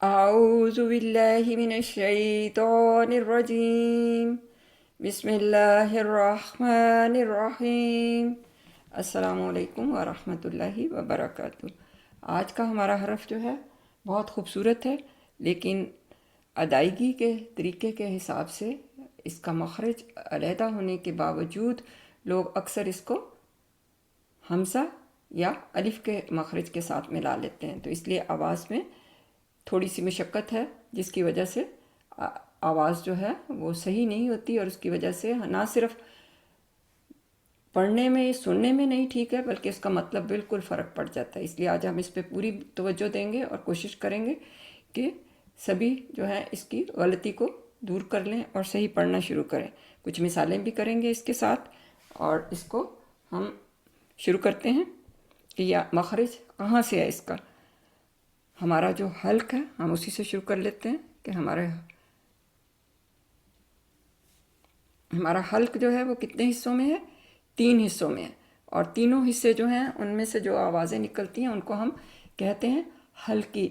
أعوذ بالله من الشيطان الرجيم بسم الله الرحمن الرحیم۔ السلام علیکم ورحمۃ اللہ وبرکاتہ۔ آج کا ہمارا حرف جو ہے بہت خوبصورت ہے، لیکن ادائیگی کے طریقے کے حساب سے اس کا مخرج علیحدہ ہونے کے باوجود لوگ اکثر اس کو حمزہ یا الف کے مخرج کے ساتھ ملا لیتے ہیں، تو اس لیے آواز میں تھوڑی سی مشقت ہے، جس کی وجہ سے آواز جو ہے وہ صحیح نہیں ہوتی، اور اس کی وجہ سے نہ صرف پڑھنے میں سننے میں نہیں ٹھیک ہے، بلکہ اس کا مطلب بالکل فرق پڑ جاتا ہے۔ اس لیے آج ہم اس پہ پوری توجہ دیں گے اور کوشش کریں گے کہ سبھی جو ہے اس کی غلطی کو دور کر لیں اور صحیح پڑھنا شروع کریں۔ کچھ مثالیں بھی کریں گے اس کے ساتھ، اور اس کو ہم شروع کرتے ہیں کہ یہ مخرج کہاں سے ہے اس کا۔ ہمارا جو حلق ہے ہم اسی سے شروع کر لیتے ہیں کہ ہمارا حلق جو ہے وہ کتنے حصوں میں ہے؟ 3 حصوں میں ہے، اور تینوں حصے جو ہیں ان میں سے جو آوازیں نکلتی ہیں ان کو ہم کہتے ہیں حلقی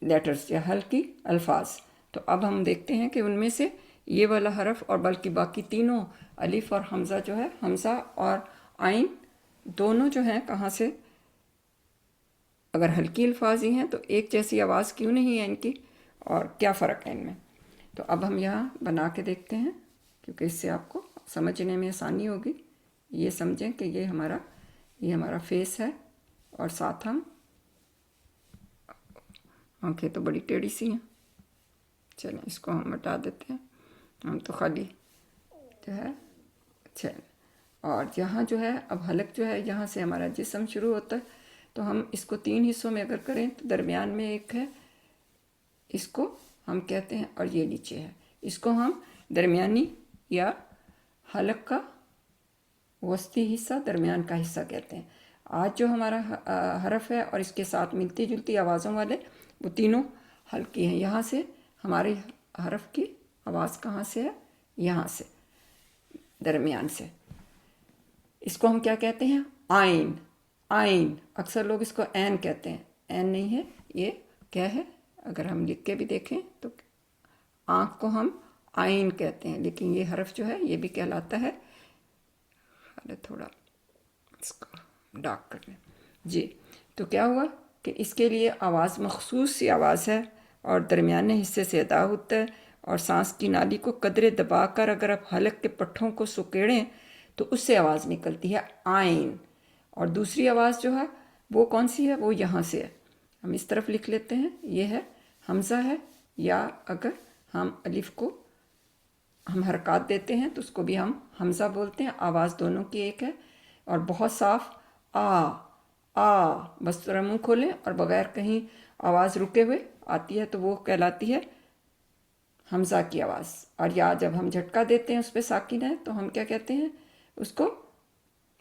لیٹرز یا حلقی الفاظ۔ تو اب ہم دیکھتے ہیں کہ ان میں سے یہ والا حرف اور بلکہ باقی تینوں الف اور حمزہ جو ہے، حمزہ اور عین دونوں جو ہیں کہاں سے، اگر حلقی الفاظ ہی ہیں تو ایک جیسی آواز کیوں نہیں ہے ان کی، اور کیا فرق ہے ان میں۔ تو اب ہم یہاں بنا کے دیکھتے ہیں، کیونکہ اس سے آپ کو سمجھنے میں آسانی ہوگی۔ یہ سمجھیں کہ یہ ہمارا فیس ہے، اور ساتھ ہم آنکھیں تو بڑی ٹیڑھی سی ہیں، چلیں اس کو ہم ہٹا دیتے ہیں، ہم تو خالی جو ہے چلیں۔ اور یہاں جو ہے اب حلق جو ہے یہاں سے ہمارا جسم شروع ہوتا ہے، تو ہم اس کو 3 حصوں میں اگر کریں تو درمیان میں ایک ہے، اس کو ہم کہتے ہیں، اور یہ نیچے ہے، اس کو ہم درمیانی یا حلق کا وسطی حصہ، درمیان کا حصہ کہتے ہیں۔ آج جو ہمارا حرف ہے اور اس کے ساتھ ملتی جلتی آوازوں والے وہ تینوں حلقی ہیں۔ یہاں سے ہمارے حرف کی آواز کہاں سے ہے؟ یہاں سے، درمیان سے۔ اس کو ہم کیا کہتے ہیں؟ آئین۔ آئین، اکثر لوگ اس کو عین کہتے ہیں، عین نہیں ہے، یہ کیا ہے؟ اگر ہم لکھ کے بھی دیکھیں تو آنکھ کو ہم آئین کہتے ہیں، لیکن یہ حرف جو ہے یہ بھی کہلاتا ہے، تھوڑا اس کو ڈارک کر لیں جی۔ تو کیا ہوا کہ اس کے لیے آواز مخصوص سی آواز ہے، اور درمیانے حصے سے ادا ہوتا ہے، اور سانس کی نالی کو قدرے دبا کر اگر آپ حلق کے پٹھوں کو سکیڑیں تو اس سے آواز نکلتی ہے آئین۔ اور دوسری آواز جو ہے وہ کون سی ہے؟ وہ یہاں سے ہے، ہم اس طرف لکھ لیتے ہیں، یہ ہے حمزہ ہے، یا اگر ہم الف کو ہم حرکات دیتے ہیں تو اس کو بھی ہم حمزہ بولتے ہیں۔ آواز دونوں کی ایک ہے، اور بہت صاف آ بس ذرا منہ کھولیں اور بغیر کہیں آواز رکے ہوئے آتی ہے تو وہ کہلاتی ہے حمزہ کی آواز۔ اور یا جب ہم جھٹکا دیتے ہیں اس پہ ساکن ہے تو ہم کیا کہتے ہیں؟ اس کو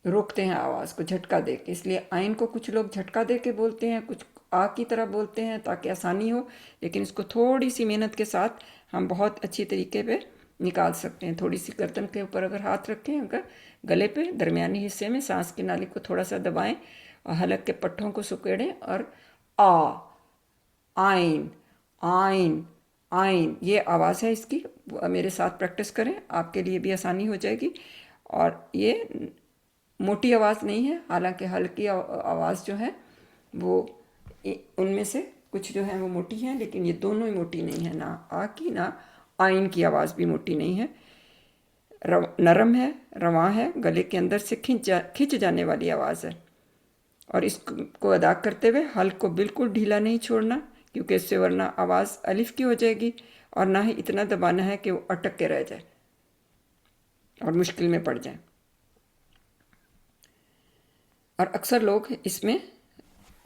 روکتے ہیں آواز کو جھٹکا دے کے، اس لیے آئین کو کچھ لوگ جھٹکا دے کے بولتے ہیں، کچھ آ کی طرح بولتے ہیں تاکہ آسانی ہو، لیکن اس کو تھوڑی سی محنت کے ساتھ ہم بہت اچھی طریقے پہ نکال سکتے ہیں۔ تھوڑی سی گردن کے اوپر اگر ہاتھ رکھیں، اگر گلے پہ درمیانی حصے میں سانس کی نالی کو تھوڑا سا دبائیں اور حلق کے پٹھوں کو سکیڑیں، اور آئین آئین آئین یہ آواز ہے اس کی۔ میرے ساتھ پریکٹس کریں، آپ کے لیے بھی آسانی ہو جائے گی۔ اور یہ موٹی آواز نہیں ہے، حالانکہ ہلکی آواز جو ہے وہ ان میں سے کچھ جو ہیں وہ موٹی ہیں، لیکن یہ دونوں ہی موٹی نہیں ہیں، نہ آ کی نہ آئین کی آواز بھی موٹی نہیں ہے، نرم ہے، رواں ہے، گلے کے اندر سے کھنچ جانے والی آواز ہے۔ اور اس کو ادا کرتے ہوئے حلق کو بالکل ڈھیلا نہیں چھوڑنا، کیونکہ اس سے ورنہ آواز الف کی ہو جائے گی، اور نہ ہی اتنا دبانا ہے کہ وہ اٹک کے رہ جائے اور مشکل میں پڑ جائیں۔ اور اکثر لوگ اس میں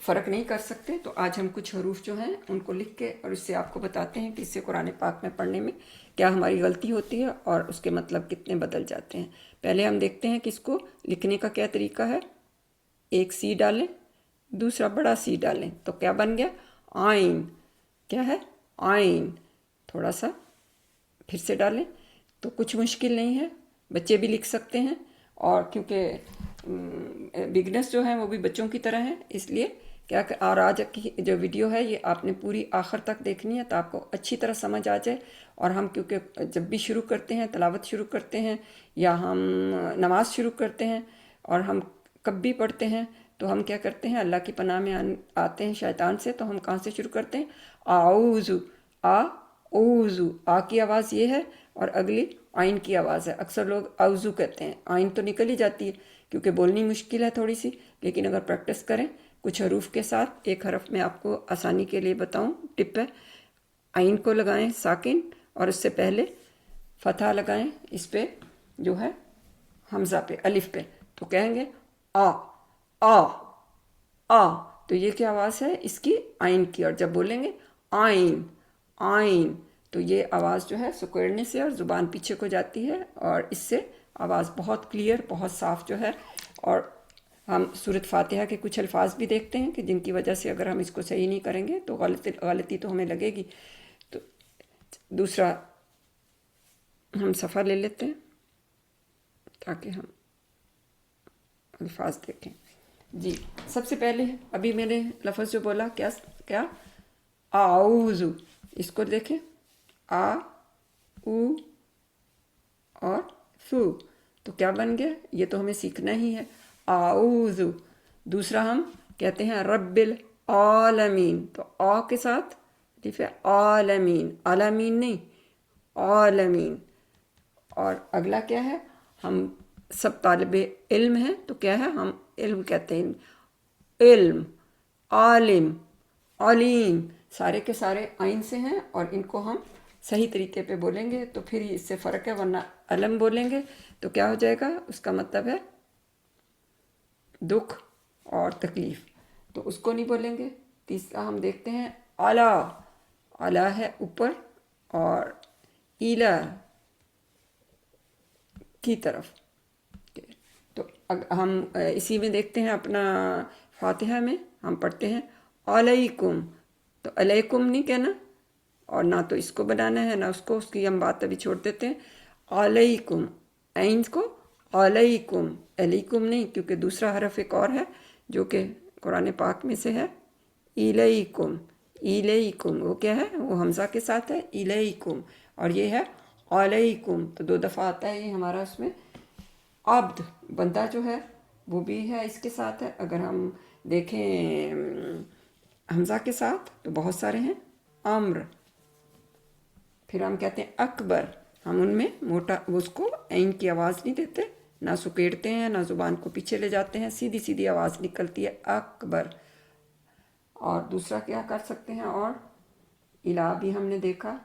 فرق نہیں کر سکتے، تو آج ہم کچھ حروف جو ہیں ان کو لکھ کے اور اس سے آپ کو بتاتے ہیں کہ اس سے قرآن پاک میں پڑھنے میں کیا ہماری غلطی ہوتی ہے اور اس کے مطلب کتنے بدل جاتے ہیں۔ پہلے ہم دیکھتے ہیں کہ اس کو لکھنے کا کیا طریقہ ہے۔ ایک سی ڈالیں، دوسرا بڑا سی ڈالیں، تو کیا بن گیا؟ آئین۔ کیا ہے؟ آئین۔ تھوڑا سا پھر سے ڈالیں، تو کچھ مشکل نہیں ہے، بچے بھی لکھ سکتے ہیں، اور کیونکہ بگنرز جو ہیں وہ بھی بچوں کی طرح ہیں، اس لیے کیا کہ اور آج کی جو ویڈیو ہے یہ آپ نے پوری آخر تک دیکھنی ہے تو آپ کو اچھی طرح سمجھ آ جائے. اور ہم کیونکہ جب بھی شروع کرتے ہیں تلاوت شروع کرتے ہیں یا ہم نماز شروع کرتے ہیں اور ہم کب بھی پڑھتے ہیں تو ہم کیا کرتے ہیں اللہ کی پناہ میں آتے ہیں شیطان سے. تو ہم کہاں سے شروع کرتے ہیں؟ اعوذ. اوزو آ کی آواز یہ ہے اور اگلی آئین کی آواز ہے. اکثر لوگ اوزو کہتے ہیں، آئین تو نکل ہی جاتی ہے کیونکہ بولنی مشکل ہے تھوڑی سی، لیکن اگر پریکٹس کریں کچھ حروف کے ساتھ. ایک حرف میں آپ کو آسانی کے لیے بتاؤں، ٹپ ہے، آئین کو لگائیں ساکن اور اس سے پہلے فتحہ لگائیں اس پہ جو ہے حمزہ پہ، الف پہ، تو کہیں گے آ آ آ. تو یہ کیا آواز ہے اس کی؟ آئین کی. اور جب بولیں گے آئین آئین تو یہ آواز جو ہے سکڑنے سے اور زبان پیچھے کو جاتی ہے اور اس سے آواز بہت کلیئر، بہت صاف جو ہے. اور ہم سورۃ فاتحہ کے کچھ الفاظ بھی دیکھتے ہیں کہ جن کی وجہ سے اگر ہم اس کو صحیح نہیں کریں گے تو غلطی تو ہمیں لگے گی. تو دوسرا ہم صفحہ لے لیتے ہیں تاکہ ہم الفاظ دیکھیں. جی سب سے پہلے ابھی میں نے لفظ جو بولا کیا اعوذ، اس کو دیکھیں آ او اور سو، تو کیا بن گیا؟ یہ تو ہمیں سیکھنا ہی ہے، اعوذ. دوسرا ہم کہتے ہیں رب العالمین، تو آ کے ساتھ ٹھیک ہے عالمین، عالمین نہیں عالمین. اور اگلا کیا ہے؟ ہم سب طالب علم ہیں تو کیا ہے؟ ہم علم کہتے ہیں، علم، عالم، علیم، سارے کے سارے آئین سے ہیں اور ان کو ہم صحیح طریقے پہ بولیں گے تو پھر اس سے فرق ہے. ورنہ علم بولیں گے تو کیا ہو جائے گا؟ اس کا مطلب ہے دکھ اور تکلیف، تو اس کو نہیں بولیں گے. تیسرا ہم دیکھتے ہیں اعلیٰ، اعلیٰ ہے اوپر اور ایلا کی طرف. تو ہم اسی میں دیکھتے ہیں اپنا فاتحہ میں ہم پڑھتے ہیں علیکم، تو علیکم نہیں کہنا اور نہ تو اس کو بنانا ہے نہ اس کو، اس کی ہم بات ابھی چھوڑ دیتے ہیں. علیکم، عین کو علیکم، علیکم نہیں، کیونکہ دوسرا حرف ایک اور ہے جو کہ قرآن پاک میں سے ہے، الیکم. الیکم وہ کیا ہے؟ وہ حمزہ کے ساتھ ہے، الیکم، اور یہ ہے علیکم. تو 2 دفعہ آتا ہے یہ ہمارا اس میں. عبد، بندہ جو ہے وہ بھی ہے اس کے ساتھ ہے. اگر ہم دیکھیں حمزہ کے ساتھ تو بہت سارے ہیں، امر. پھر ہم کہتے ہیں اکبر، ہم ان میں موٹا اس کو عین کی آواز نہیں دیتے، نہ سکیڑتے ہیں نہ زبان کو پیچھے لے جاتے ہیں، سیدھی سیدھی آواز نکلتی ہے اکبر. اور دوسرا کیا کر سکتے ہیں؟ اور الہ بھی ہم نے دیکھا،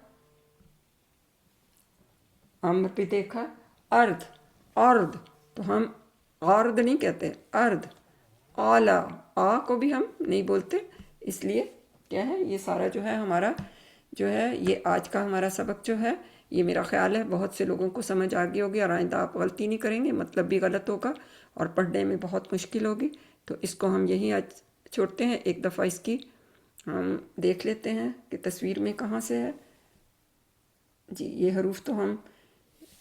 امر بھی دیکھا، ارد، ارد تو ہم ارد نہیں کہتے، ارد. اعلیٰ، آ کو بھی ہم نہیں بولتے، اس لیے کیا ہے یہ سارا جو ہے ہمارا جو ہے یہ آج کا ہمارا سبق جو ہے یہ میرا خیال ہے بہت سے لوگوں کو سمجھ آ گئی ہوگی اور آئندہ آپ غلطی نہیں کریں گے، مطلب بھی غلط ہوگا اور پڑھنے میں بہت مشکل ہوگی. تو اس کو ہم یہیں آج چھوڑتے ہیں. ایک دفعہ اس کی ہم دیکھ لیتے ہیں کہ تصویر میں کہاں سے ہے. جی یہ حروف تو ہم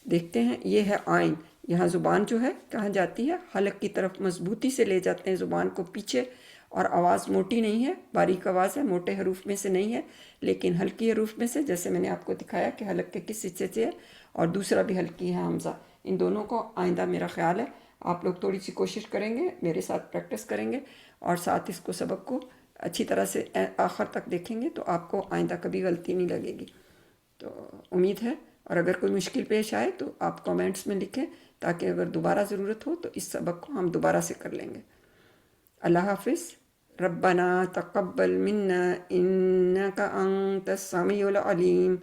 دیکھتے ہیں، یہ ہے آئین. یہاں زبان جو ہے کہاں جاتی ہے؟ حلق کی طرف مضبوطی سے لے جاتے ہیں زبان کو پیچھے، اور آواز موٹی نہیں ہے، باریک آواز ہے، موٹے حروف میں سے نہیں ہے لیکن ہلکی حروف میں سے، جیسے میں نے آپ کو دکھایا کہ حلق کے کس حصے سے ہے، اور دوسرا بھی ہلکی ہے حمزہ. ان دونوں کو آئندہ میرا خیال ہے آپ لوگ تھوڑی سی کوشش کریں گے، میرے ساتھ پریکٹس کریں گے اور ساتھ اس کو سبق کو اچھی طرح سے آخر تک دیکھیں گے تو آپ کو آئندہ کبھی غلطی نہیں لگے گی. تو امید ہے، اور اگر کوئی مشکل پیش آئے تو آپ کامنٹس میں لکھیں تاکہ اگر دوبارہ ضرورت ہو تو اس سبق کو ہم دوبارہ سے کر لیں گے. اللہ حافظ. ربنا تقبل منا انك انت السميع العليم